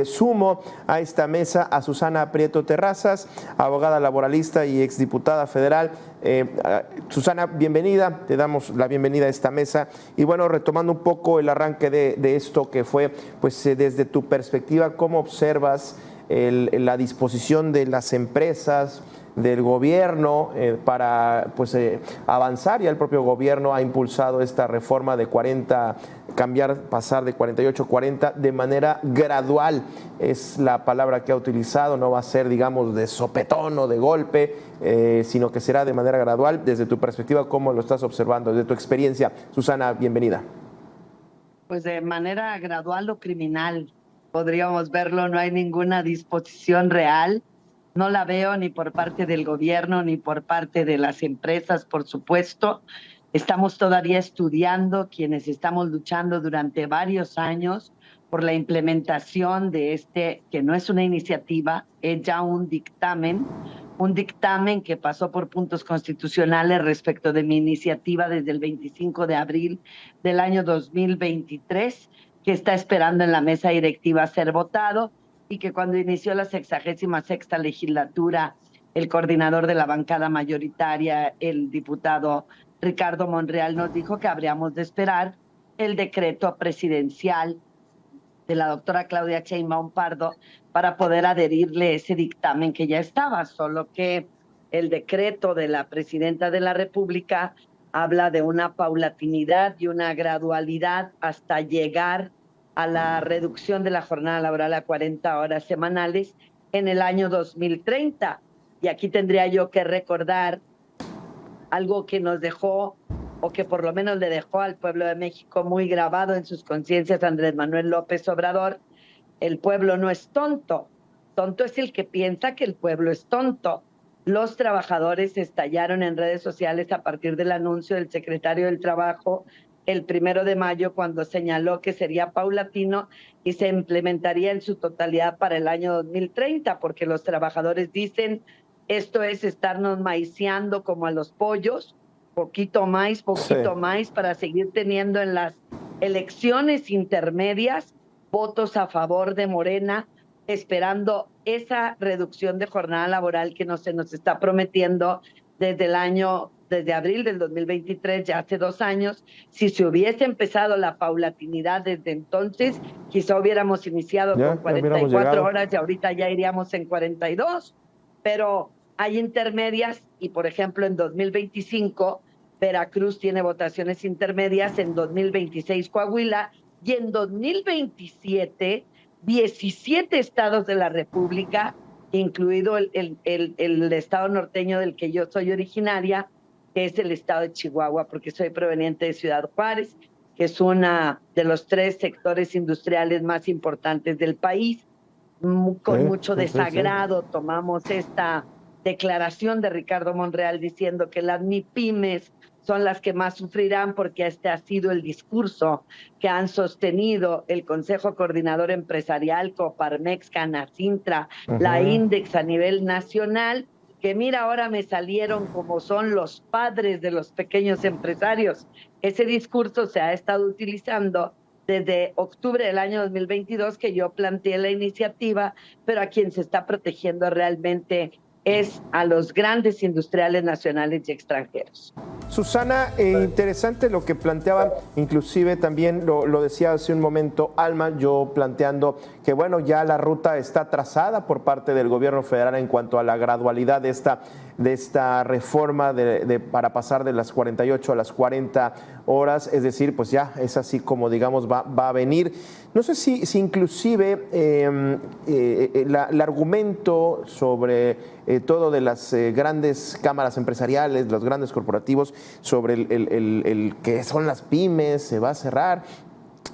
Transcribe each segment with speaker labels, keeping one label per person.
Speaker 1: sumo a esta mesa a Susana Prieto Terrazas, abogada laboralista y exdiputada federal. Susana, bienvenida, te damos la bienvenida a esta mesa. Y bueno, retomando un poco el arranque de esto que fue, pues desde tu perspectiva, ¿cómo observas la disposición de las empresas, del gobierno para avanzar? Ya el propio gobierno ha impulsado esta reforma de 40, pasar de 48 a 40 de manera gradual, es la palabra que ha utilizado, no va a ser, digamos, de sopetón o de golpe, sino que será de manera gradual. Desde tu perspectiva, ¿cómo lo estás observando? Desde tu experiencia, Susana, bienvenida.
Speaker 2: Pues de manera gradual o criminal, podríamos verlo, no hay ninguna disposición real. No la veo ni por parte del gobierno ni por parte de las empresas, por supuesto. Estamos todavía estudiando, quienes estamos luchando durante varios años por la implementación de este, que no es una iniciativa, es ya un dictamen que pasó por puntos constitucionales respecto de mi iniciativa desde el 25 de abril del año 2023, que está esperando en la mesa directiva ser votado, y que cuando inició la 66ª legislatura, el coordinador de la bancada mayoritaria, el diputado Ricardo Monreal, nos dijo que habríamos de esperar el decreto presidencial de la doctora Claudia Sheinbaum Pardo para poder adherirle ese dictamen que ya estaba, solo que el decreto de la presidenta de la República habla de una paulatinidad y una gradualidad hasta llegar a la reducción de la jornada laboral a 40 horas semanales en el año 2030. Y aquí tendría yo que recordar algo que nos dejó, o que por lo menos le dejó al pueblo de México muy grabado en sus conciencias Andrés Manuel López Obrador. El pueblo no es tonto. Tonto es el que piensa que el pueblo es tonto. Los trabajadores estallaron en redes sociales a partir del anuncio del secretario del Trabajo el 1 de mayo, cuando señaló que sería paulatino y se implementaría en su totalidad para el año 2030, porque los trabajadores dicen, esto es estarnos maiceando como a los pollos, poquito más, para seguir teniendo en las elecciones intermedias votos a favor de Morena, esperando esa reducción de jornada laboral que se nos está prometiendo desde abril del 2023, ya hace 2 años. Si se hubiese empezado la paulatinidad desde entonces, quizá hubiéramos iniciado con 44 horas y ahorita ya iríamos en 42, pero hay intermedias y, por ejemplo, en 2025 Veracruz tiene votaciones intermedias, en 2026 Coahuila, y en 2027 17 estados de la República, incluido el estado norteño del que yo soy originaria, que es el estado de Chihuahua, porque soy proveniente de Ciudad Juárez, que es una de los 3 sectores industriales más importantes del país. Con mucho desagrado tomamos esta declaración de Ricardo Monreal diciendo que las MIPYMES son las que más sufrirán, porque este ha sido el discurso que han sostenido el Consejo Coordinador Empresarial, Coparmex, Canacintra, la INDEX a nivel nacional, que mira, ahora me salieron como son los padres de los pequeños empresarios. Ese discurso se ha estado utilizando desde octubre del año 2022, que yo planteé la iniciativa, pero a quien se está protegiendo realmente es a los grandes industriales nacionales y extranjeros.
Speaker 1: Susana, interesante lo que planteaba, inclusive también lo decía hace un momento Alma, yo planteando que bueno, ya la ruta está trazada por parte del gobierno federal en cuanto a la gradualidad de esta reforma para pasar de las 48 a las 40 horas, es decir, pues ya es así como, digamos, va a venir. No sé si inclusive el argumento sobre todo de las grandes cámaras empresariales, los grandes corporativos, sobre el que son las pymes, se va a cerrar.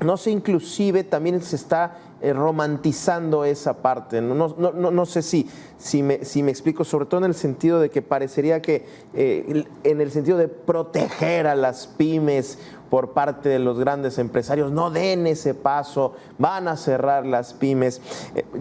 Speaker 1: No sé, inclusive también se está romantizando esa parte. No sé si me explico, sobre todo en el sentido de que parecería que en el sentido de proteger a las pymes por parte de los grandes empresarios, no den ese paso, van a cerrar las pymes.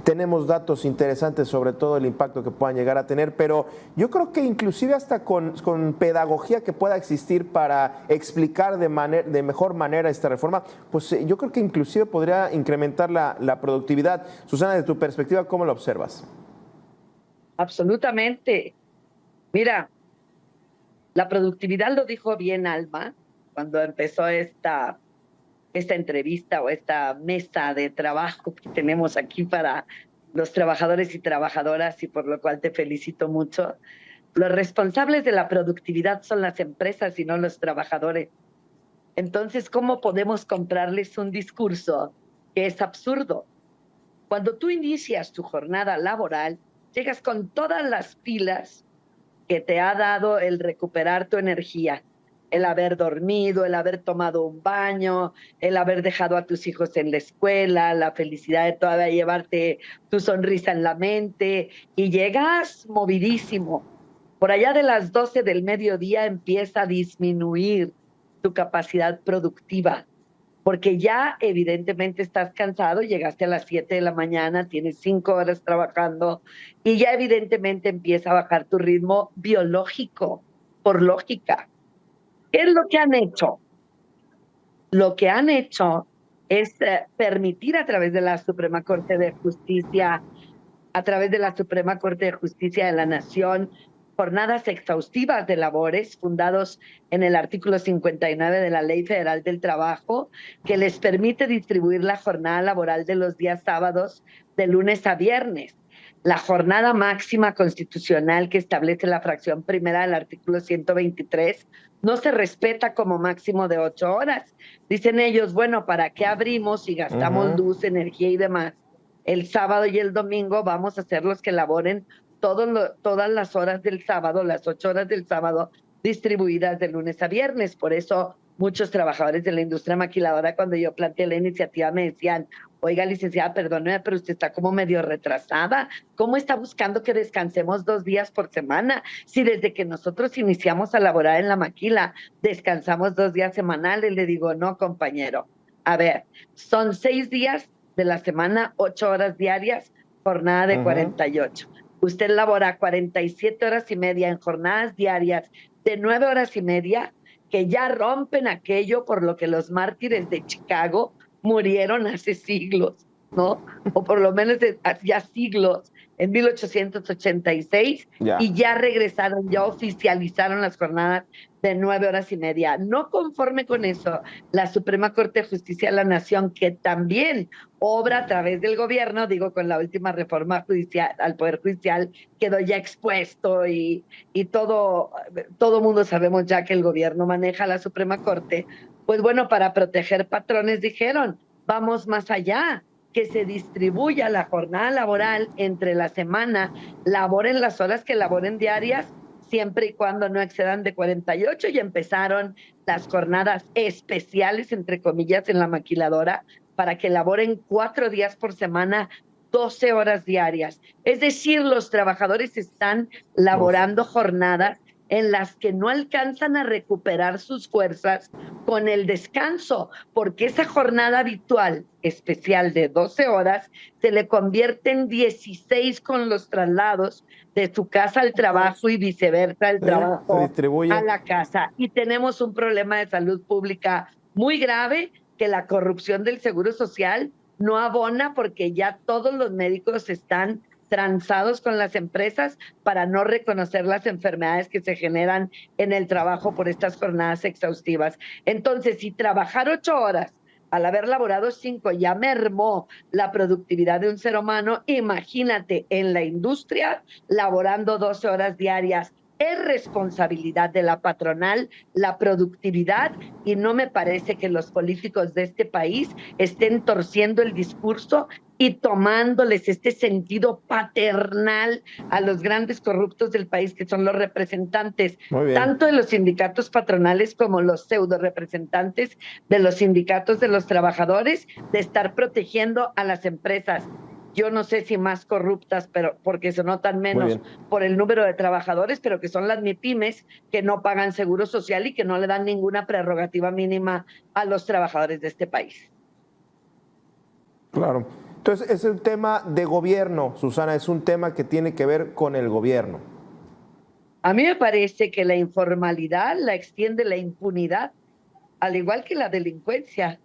Speaker 1: Tenemos datos interesantes sobre todo el impacto que puedan llegar a tener, pero yo creo que inclusive hasta con pedagogía que pueda existir para explicar de mejor manera esta reforma, pues yo creo que inclusive podría incrementar la la productividad. Susana, de tu perspectiva, ¿cómo lo observas?
Speaker 2: Absolutamente. Mira, la productividad lo dijo bien Alma cuando empezó esta entrevista o esta mesa de trabajo que tenemos aquí para los trabajadores y trabajadoras, y por lo cual te felicito mucho. Los responsables de la productividad son las empresas y no los trabajadores. Entonces, ¿cómo podemos comprarles un discurso que es absurdo? Cuando tú inicias tu jornada laboral, llegas con todas las pilas que te ha dado el recuperar tu energía, el haber dormido, el haber tomado un baño, el haber dejado a tus hijos en la escuela, la felicidad de todavía llevarte tu sonrisa en la mente, y llegas movidísimo. Por allá de las 12 del mediodía empieza a disminuir tu capacidad productiva, porque ya evidentemente estás cansado, llegaste a las 7 de la mañana, tienes 5 horas trabajando y ya evidentemente empieza a bajar tu ritmo biológico, por lógica. ¿Qué es lo que han hecho? Lo que han hecho es permitir a través de la Suprema Corte de Justicia, a través de la Suprema Corte de Justicia de la Nación, jornadas exhaustivas de labores fundados en el artículo 59 de la Ley Federal del Trabajo, que les permite distribuir la jornada laboral de los días sábados de lunes a viernes. La jornada máxima constitucional que establece la fracción primera del artículo 123 no se respeta como máximo de 8 horas. Dicen ellos, bueno, ¿para qué abrimos y gastamos luz, energía y demás? El sábado y el domingo vamos a hacer los que laboren todas las horas del sábado, las 8 horas del sábado, distribuidas de lunes a viernes. Por eso muchos trabajadores de la industria maquiladora, cuando yo planteé la iniciativa, me decían, oiga, licenciada, perdóneme, pero usted está como medio retrasada. ¿Cómo está buscando que descansemos 2 días por semana? Si desde que nosotros iniciamos a laborar en la maquila, descansamos 2 días semanales. Le digo, no, compañero. A ver, son 6 días de la semana, 8 horas diarias, jornada de 48. Usted labora 47 horas y media en jornadas diarias de 9 horas y media, que ya rompen aquello por lo que los mártires de Chicago murieron hace siglos, ¿no? O por lo menos ya siglos, en 1886, y ya regresaron, ya oficializaron las jornadas de 9 horas y media. No conforme con eso, la Suprema Corte de Justicia de la Nación, que también obra a través del gobierno, digo, con la última reforma judicial al Poder Judicial, quedó ya expuesto y todo mundo sabemos ya que el gobierno maneja la Suprema Corte. Pues bueno, para proteger patrones dijeron, vamos más allá, que se distribuya la jornada laboral entre la semana, laboren las horas que laboren diarias, siempre y cuando no excedan de 48, y empezaron las jornadas especiales, entre comillas, en la maquiladora, para que laboren 4 días por semana, 12 horas diarias. Es decir, los trabajadores están laborando jornadas en las que no alcanzan a recuperar sus fuerzas con el descanso, porque esa jornada habitual especial de 12 horas se le convierte en 16 con los traslados de su casa al trabajo y viceversa, el trabajo a la casa. Y tenemos un problema de salud pública muy grave, que la corrupción del Seguro Social no abona, porque ya todos los médicos están transados con las empresas para no reconocer las enfermedades que se generan en el trabajo por estas jornadas exhaustivas. Entonces, si trabajar 8 horas al haber laborado 5 ya mermó la productividad de un ser humano, imagínate en la industria laborando 12 horas diarias. Es responsabilidad de la patronal la productividad, y no me parece que los políticos de este país estén torciendo el discurso y tomándoles este sentido paternal a los grandes corruptos del país, que son los representantes tanto de los sindicatos patronales como los pseudo representantes de los sindicatos de los trabajadores, de estar protegiendo a las empresas. Yo no sé si más corruptas, pero porque se notan menos por el número de trabajadores, pero que son las MIPYMES, que no pagan seguro social y que no le dan ninguna prerrogativa mínima a los trabajadores de este país.
Speaker 1: Claro. Entonces, es un tema de gobierno, Susana, es un tema que tiene que ver con el gobierno.
Speaker 2: A mí me parece que la informalidad la extiende la impunidad, al igual que la delincuencia.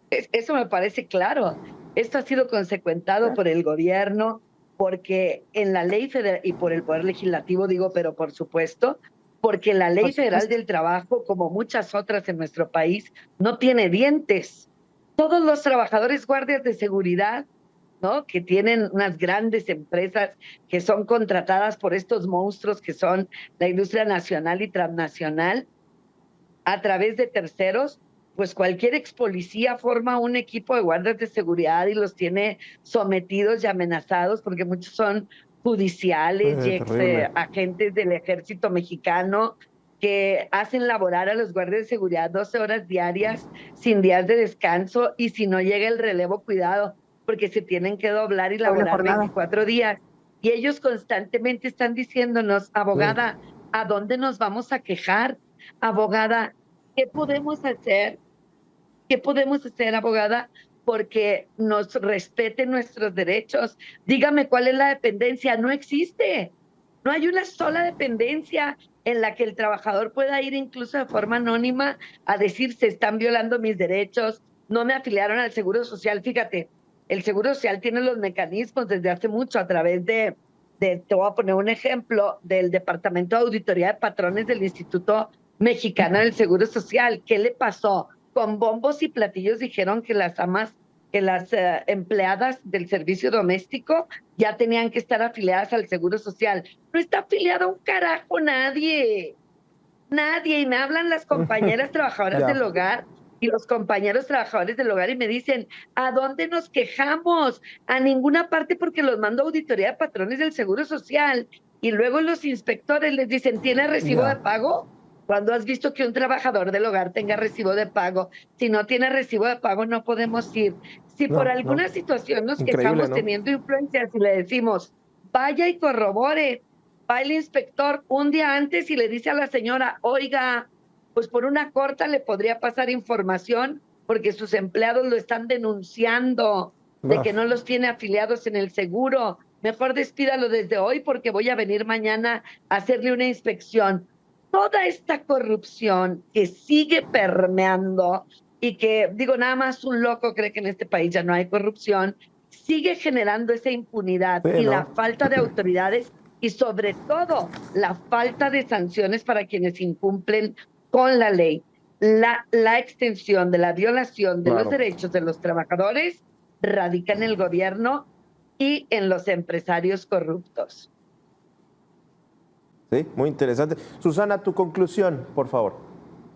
Speaker 2: Eso me parece claro. Esto ha sido consecuentado por el gobierno, porque en la ley federal, y por el Poder Legislativo, digo, pero por supuesto, porque la Ley Federal del Trabajo, como muchas otras en nuestro país, no tiene dientes. Todos los trabajadores guardias de seguridad, ¿no?, que tienen unas grandes empresas que son contratadas por estos monstruos que son la industria nacional y transnacional, a través de terceros, pues cualquier ex policía forma un equipo de guardias de seguridad y los tiene sometidos y amenazados, porque muchos son judiciales y ex
Speaker 1: Terrible.
Speaker 2: agentes del ejército mexicano que hacen laborar a los guardias de seguridad 12 horas diarias sin días de descanso, y si no llega el relevo, cuidado, porque se tienen que doblar y
Speaker 3: Doble
Speaker 2: laborar
Speaker 3: jornada.
Speaker 2: 24 días. Y ellos constantemente están diciéndonos, abogada, ¿a dónde nos vamos a quejar? Abogada, ¿qué podemos hacer? ¿Qué podemos hacer, abogada, porque nos respeten nuestros derechos? Dígame cuál es la dependencia. No existe. No hay una sola dependencia en la que el trabajador pueda ir incluso de forma anónima a decir: se están violando mis derechos, no me afiliaron al Seguro Social. Fíjate, el Seguro Social tiene los mecanismos desde hace mucho a través te voy a poner un ejemplo, del Departamento de Auditoría de Patrones del Instituto Mexicano del Seguro Social. ¿Qué le pasó? Con bombos y platillos dijeron que las empleadas del servicio doméstico ya tenían que estar afiliadas al Seguro Social. No está afiliado un carajo nadie. Nadie. Y me hablan las compañeras trabajadoras del hogar y los compañeros trabajadores del hogar y me dicen: ¿a dónde nos quejamos? A ninguna parte, porque los mando a auditoría de patrones del Seguro Social. Y luego los inspectores les dicen: ¿tiene recibo de pago? ¿Cuándo has visto que un trabajador del hogar tenga recibo de pago? Si no tiene recibo de pago, no podemos ir. Si por alguna situación nos quejamos teniendo influencias y le decimos: vaya y corrobore, va el inspector un día antes y le dice a la señora: oiga, pues por una corta le podría pasar información porque sus empleados lo están denunciando de que no los tiene afiliados en el seguro. Mejor despídalo desde hoy porque voy a venir mañana a hacerle una inspección. Toda esta corrupción que sigue permeando y que, digo, nada más un loco cree que en este país ya no hay corrupción, sigue generando esa impunidad y la falta de autoridades y sobre todo la falta de sanciones para quienes incumplen con la ley. La extensión de la violación de los derechos de los trabajadores radica en el gobierno y en los empresarios corruptos.
Speaker 1: Sí, muy interesante. Susana, tu conclusión, por favor.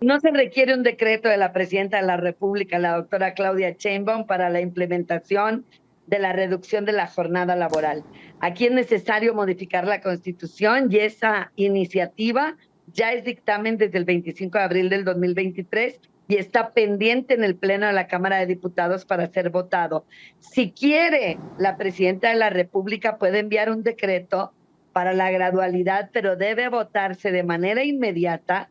Speaker 2: No se requiere un decreto de la presidenta de la República, la doctora Claudia Sheinbaum, para la implementación de la reducción de la jornada laboral. Aquí es necesario modificar la Constitución y esa iniciativa ya es dictamen desde el 25 de abril del 2023 y está pendiente en el Pleno de la Cámara de Diputados para ser votado. Si quiere, la presidenta de la República puede enviar un decreto para la gradualidad, pero debe votarse de manera inmediata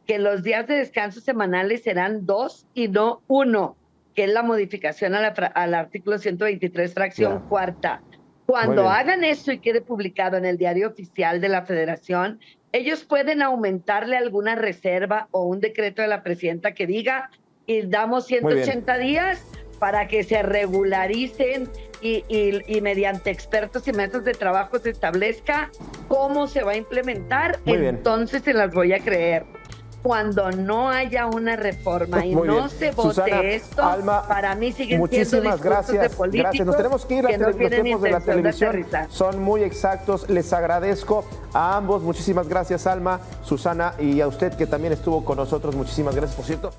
Speaker 2: que los días de descanso semanales serán 2 y no 1, que es la modificación al artículo 123, fracción cuarta. Cuando hagan eso y quede publicado en el Diario Oficial de la Federación, ellos pueden aumentarle alguna reserva o un decreto de la presidenta que diga: y damos 180 días para que se regularicen y mediante expertos y métodos de trabajo se establezca cómo se va a implementar. Entonces se las voy a creer. Cuando no haya una reforma y no se vote
Speaker 1: Susana,
Speaker 2: esto,
Speaker 1: Alma,
Speaker 2: para mí siguen
Speaker 1: muchísimas
Speaker 2: siendo discursos de políticos.
Speaker 1: Gracias. Nos tenemos que ir. Los tiempos de la televisión son muy exactos. Les agradezco a ambos. Muchísimas gracias, Alma, Susana, y a usted que también estuvo con nosotros. Muchísimas gracias, por cierto.